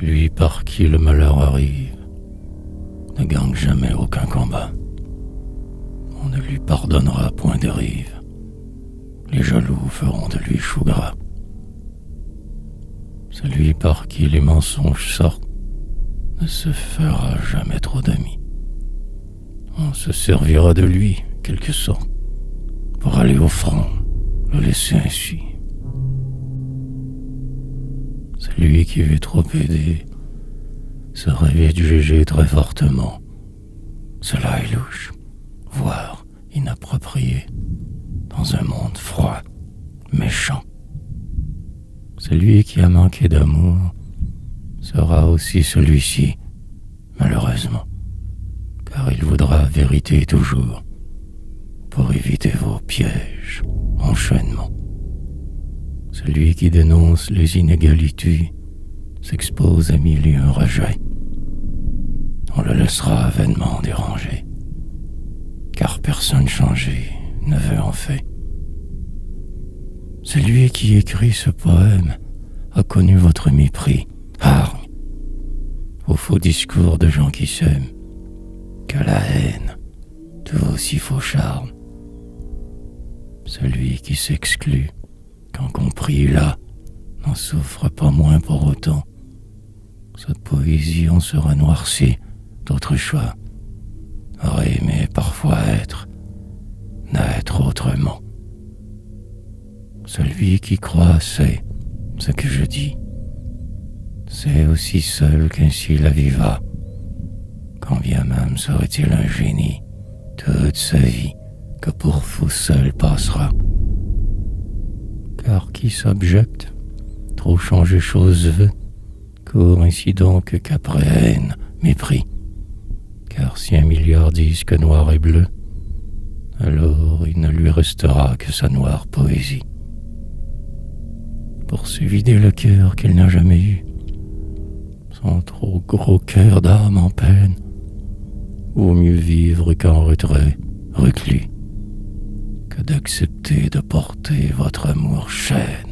celui par qui le malheur arrive, ne gagne jamais aucun combat. On ne lui pardonnera point des rives, les jaloux feront de lui chou gras. Celui par qui les mensonges sortent ne se fera jamais trop d'amis. On se servira de lui, quelque sorte, pour aller au front, le laisser ainsi. Celui qui veut trop aider sera vite jugé très fortement. Cela est louche, voire inapproprié, dans un monde froid, méchant. Celui qui a manqué d'amour sera aussi celui-ci, malheureusement, car il voudra vérité toujours, pour éviter vos pièges, enchaînements. Celui qui dénonce les inégalités s'expose à mille et un rejets. On le laissera vainement déranger, car personne changé ne veut en fait. Celui qui écrit ce poème a connu votre mépris, hargne, aux faux discours de gens qui s'aiment, que la haine de vos si faux charmes. Celui qui s'exclut quand compris là n'en souffre pas moins pour autant. Sa poésie en sera noircie d'autres choix. Aurait aimé parfois naître autrement. Celui qui croit sait ce que je dis. C'est aussi seul qu'ainsi la vie va. Quand bien même serait-il un génie, toute sa vie que pour vous seul passera. Car qui s'objecte, trop changer chose veut, court ainsi donc qu'après haine, mépris. Car si 1 milliard disent que noir est bleu, alors il ne lui restera que sa noire poésie. Pour se vider le cœur qu'elle n'a jamais eu, son trop gros cœur d'âme en peine, vaut mieux vivre qu'en retrait, reclus, que d'accepter de porter votre amour chaîne.